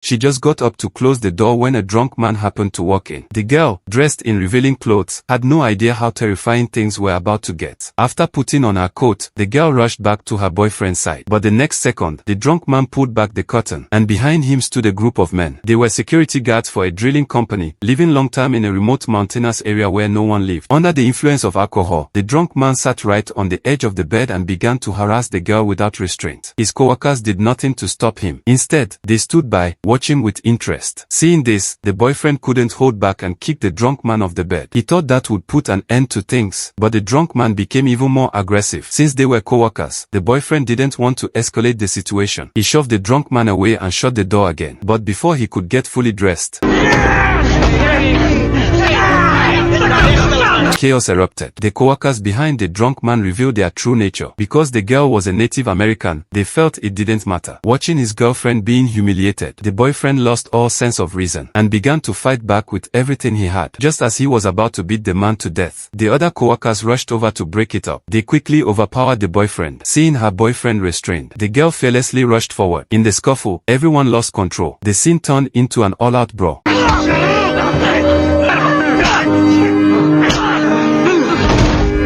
She just got up to close the door when a drunk man happened to walk in. The girl, dressed in revealing clothes, had no idea how terrifying things were about to get. After putting on her coat, the girl rushed back to her boyfriend's side. But the next second, the drunk man pulled back the curtain, and behind him stood a group of men. They were security guards for a drilling company, living long time in a remote mountainous area where no one lived. Under the influence of alcohol, the drunk man sat right on the edge of the bed and began to harass the girl without restraint. His co-workers did nothing to stop him. Instead, they stood by, watching with interest. Seeing this, the boyfriend couldn't hold back and kicked the drunk man off the bed. He thought that would put an end to things, but the drunk man became even more aggressive. Since they were co-workers, the boyfriend didn't want to escalate the situation. He shoved the drunk man away and shut the door again. But before he could get fully dressed, chaos erupted. The co-workers behind the drunk man revealed their true nature. Because the girl was a Native American, they felt it didn't matter. Watching his girlfriend being humiliated, the boyfriend lost all sense of reason and began to fight back with everything he had. Just as he was about to beat the man to death, the other co-workers rushed over to break it up. They quickly overpowered the boyfriend. Seeing her boyfriend restrained, the girl fearlessly rushed forward. In the scuffle, everyone lost control. The scene turned into an all-out brawl.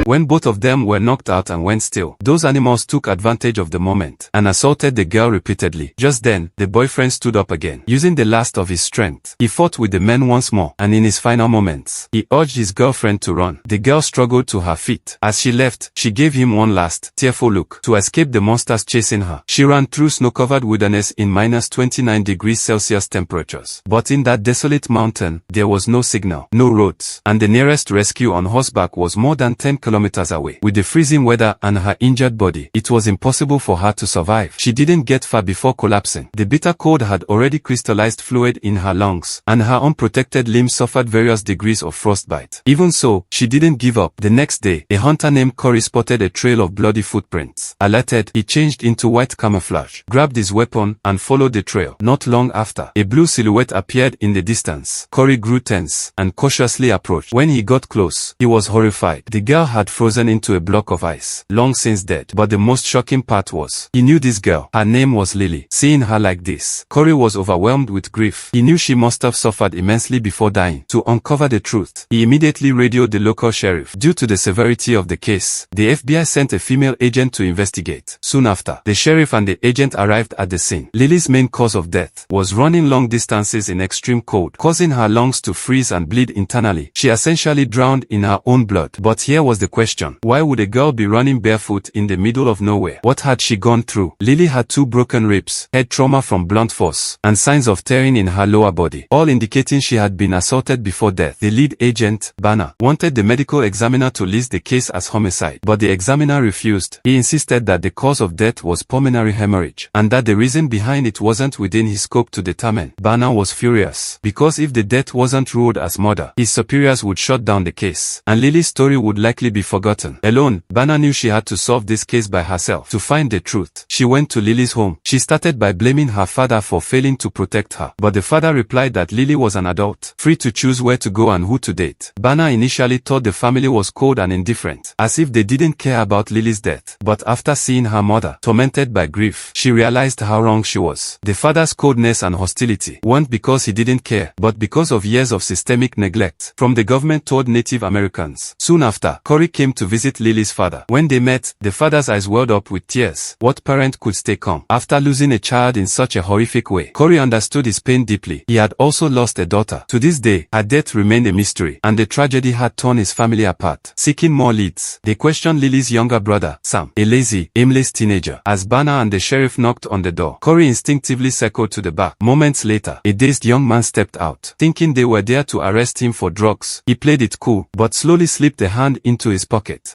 When both of them were knocked out and went still, those animals took advantage of the moment and assaulted the girl repeatedly. Just then, the boyfriend stood up again. Using the last of his strength, he fought with the men once more, and in his final moments, he urged his girlfriend to run. The girl struggled to her feet. As she left, she gave him one last, tearful look. To escape the monsters chasing her, she ran through snow-covered wilderness in minus 29 degrees Celsius temperatures. But in that desolate mountain, there was no signal, no roads, and the nearest rescue on horseback was more than 10 kilometers away. With the freezing weather and her injured body, it was impossible for her to survive. She didn't get far before collapsing. The bitter cold had already crystallized fluid in her lungs, and her unprotected limbs suffered various degrees of frostbite. Even so, she didn't give up. The next day, a hunter named Corey spotted a trail of bloody footprints. Alerted, he changed into white camouflage, grabbed his weapon, and followed the trail. Not long after, a blue silhouette appeared in the distance. Corey grew tense and cautiously approached. When he got close, he was horrified. The girl had frozen into a block of ice, long since dead. But the most shocking part was, he knew this girl. Her name was Lily. Seeing her like this, Corey was overwhelmed with grief. He knew she must have suffered immensely before dying. To uncover the truth, he immediately radioed the local sheriff. Due to the severity of the case, the FBI sent a female agent to investigate. Soon after, the sheriff and the agent arrived at the scene. Lily's main cause of death was running long distances in extreme cold, causing her lungs to freeze and bleed internally. She essentially drowned in her own blood. But here was the question. Why would a girl be running barefoot in the middle of nowhere? What had she gone through? Lily had 2 broken ribs, head trauma from blunt force, and signs of tearing in her lower body, all indicating she had been assaulted before death. The lead agent, Banner, wanted the medical examiner to list the case as homicide, but the examiner refused. He insisted that the cause of death was pulmonary hemorrhage, and that the reason behind it wasn't within his scope to determine. Banner was furious, because if the death wasn't ruled as murder, his superiors would shut down the case, and Lily's story would likely be forgotten. Alone, Banner knew she had to solve this case by herself. To find the truth, she went to Lily's home. She started by blaming her father for failing to protect her, but the father replied that Lily was an adult, free to choose where to go and who to date. Banner initially thought the family was cold and indifferent, as if they didn't care about Lily's death. But after seeing her mother tormented by grief, she realized how wrong she was. The father's coldness and hostility weren't because he didn't care, but because of years of systemic neglect from the government toward Native Americans. Soon after, Corey came to visit Lily's father. When they met, the father's eyes welled up with tears. What parent could stay calm after losing a child in such a horrific way? Corey understood his pain deeply. He had also lost a daughter. To this day, her death remained a mystery, and the tragedy had torn his family apart. Seeking more leads, they questioned Lily's younger brother, Sam, a lazy, aimless teenager. As Banner and the sheriff knocked on the door, Corey instinctively circled to the back. Moments later, a dazed young man stepped out. Thinking they were there to arrest him for drugs, he played it cool, but slowly slipped a hand into his pocket.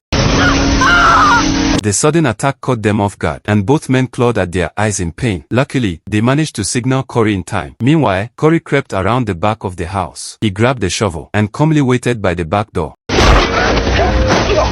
The sudden attack caught them off guard, and both men clawed at their eyes in pain. Luckily, they managed to signal Corey in time. Meanwhile, Corey crept around the back of the house. He grabbed the shovel and calmly waited by the back door.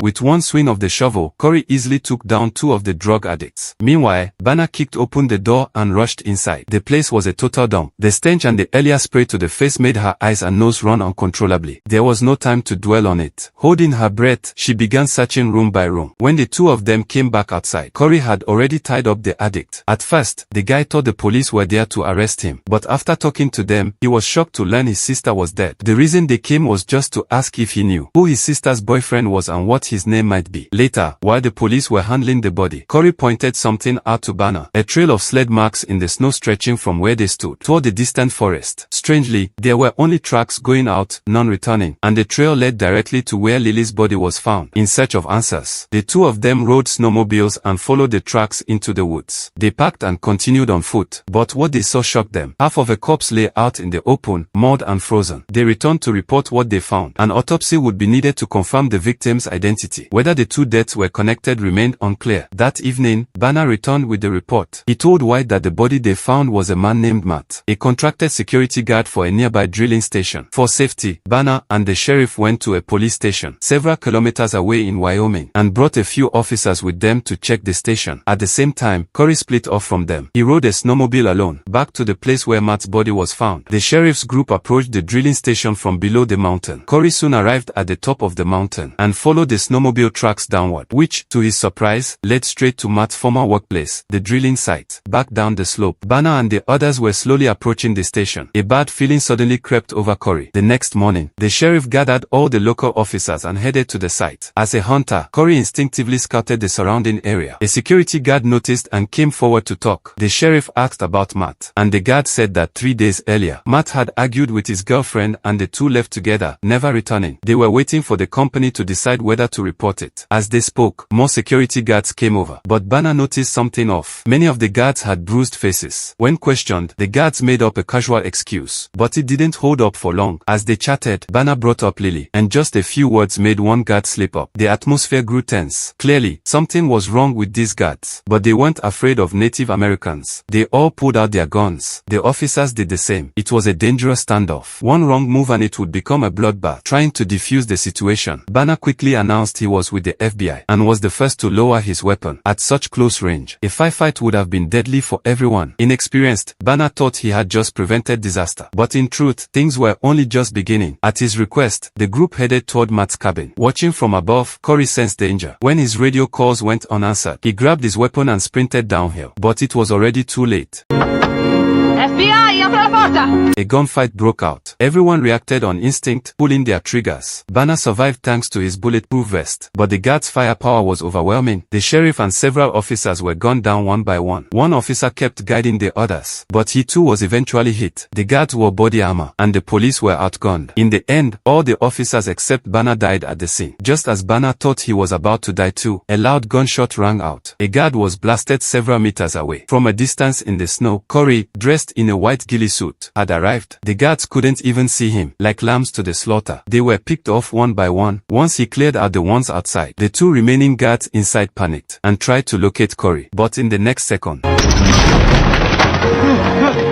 With one swing of the shovel, Corey easily took down 2 of the drug addicts. Meanwhile, Banner kicked open the door and rushed inside. The place was a total dump. The stench and the earlier spray to the face made her eyes and nose run uncontrollably. There was no time to dwell on it. Holding her breath, she began searching room by room. When the 2 of them came back outside, Corey had already tied up the addict. At first, the guy thought the police were there to arrest him, but after talking to them, he was shocked to learn his sister was dead. The reason they came was just to ask if he knew who his sister's boyfriend was and what his name might be. Later, while the police were handling the body, Corey pointed something out to Banner. A trail of sled marks in the snow stretching from where they stood toward the distant forest. Strangely, there were only tracks going out, none returning, and the trail led directly to where Lily's body was found. In search of answers, the 2 of them rode snowmobiles and followed the tracks into the woods. They parked and continued on foot, but what they saw shocked them. Half of a corpse lay out in the open, mud and frozen. They returned to report what they found. An autopsy would be needed to confirm the victim's identity. Whether the 2 deaths were connected remained unclear. That evening, Banner returned with the report. He told White that the body they found was a man named Matt, a contracted security guard for a nearby drilling station. For safety, Banner and the sheriff went to a police station several kilometers away in Wyoming and brought a few officers with them to check the station. At the same time, Corey split off from them. He rode a snowmobile alone back to the place where Matt's body was found. The sheriff's group approached the drilling station from below the mountain. Corey soon arrived at the top of the mountain and followed the snowmobile tracks downward, which, to his surprise, led straight to Matt's former workplace, the drilling site. Back down the slope, Banner and the others were slowly approaching the station. A bad feeling suddenly crept over Corey. The next morning, the sheriff gathered all the local officers and headed to the site. As a hunter, Corey instinctively scouted the surrounding area. A security guard noticed and came forward to talk. The sheriff asked about Matt, and the guard said that 3 days earlier, Matt had argued with his girlfriend and the 2 left together, never returning. They were waiting for the company to decide whether to report it. As they spoke, more security guards came over, but Banner noticed something off. Many of the guards had bruised faces. When questioned, the guards made up a casual excuse, but it didn't hold up for long. As they chatted, Banner brought up Lily, and just a few words made one guard slip up. The atmosphere grew tense. Clearly, something was wrong with these guards, but they weren't afraid of Native Americans. They all pulled out their guns. The officers did the same. It was a dangerous standoff. One wrong move and it would become a bloodbath. Trying to defuse the situation, Banner quickly announced he was with the FBI and was the first to lower his weapon. At such close range, a firefight would have been deadly for everyone. Inexperienced, Banner thought he had just prevented disaster, but in truth, things were only just beginning. At his request, the group headed toward Matt's cabin. Watching from above, Corey sensed danger. When his radio calls went unanswered, he grabbed his weapon and sprinted downhill, but it was already too late. FBI, apra la porta! A gunfight broke out. Everyone reacted on instinct, pulling their triggers. Banner survived thanks to his bulletproof vest, but the guards' firepower was overwhelming. The sheriff and several officers were gunned down one by one. One officer kept guiding the others, but he too was eventually hit. The guards wore body armor, and the police were outgunned. In the end, all the officers except Banner died at the scene. Just as Banner thought he was about to die too, a loud gunshot rang out. A guard was blasted several meters away. From a distance in the snow, Corey, dressed in a white ghillie suit, had arrived. The guards couldn't even see him. Like lambs to the slaughter, they were picked off one by one. Once he cleared out the ones outside, the 2 remaining guards inside panicked and tried to locate Corey. But in the next second,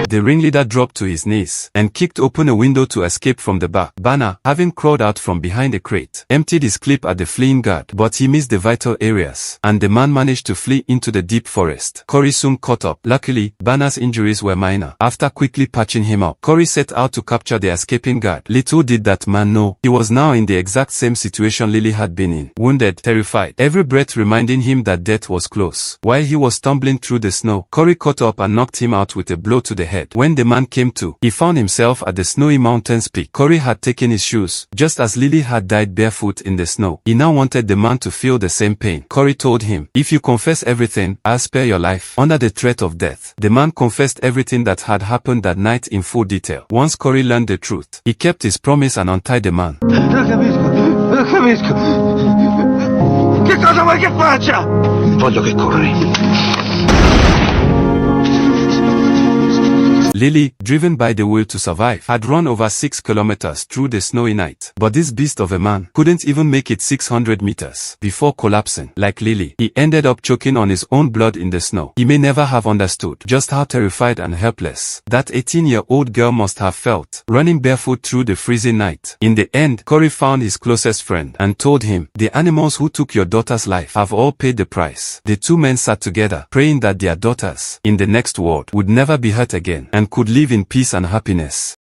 the ringleader dropped to his knees and kicked open a window to escape from the back. Banner, having crawled out from behind a crate, emptied his clip at the fleeing guard, but he missed the vital areas, and the man managed to flee into the deep forest. Corey soon caught up. Luckily, Banner's injuries were minor. After quickly patching him up, Corey set out to capture the escaping guard. Little did that man know, he was now in the exact same situation Lily had been in. Wounded, terrified, every breath reminding him that death was close. While he was stumbling through the snow, Corey caught up and knocked him out with a blow to the head. When the man came to, he found himself at the snowy mountain's peak. Corey had taken his shoes, just as Lily had died barefoot in the snow. He now wanted the man to feel the same pain. Corey told him, "If you confess everything, I'll spare your life." Under the threat of death, the man confessed everything that had happened that night in full detail. Once Corey learned the truth, he kept his promise and untied the man. Non capisco. Che cosa vuoi che faccia? Voglio che corri. Lily, driven by the will to survive, had run over 6 kilometers through the snowy night. But this beast of a man couldn't even make it 600 meters before collapsing. Like Lily, he ended up choking on his own blood in the snow. He may never have understood just how terrified and helpless that 18-year-old girl must have felt, running barefoot through the freezing night. In the end, Corey found his closest friend and told him, "The animals who took your daughter's life have all paid the price." The two men sat together, praying that their daughters, in the next world, would never be hurt again and could live in peace and happiness.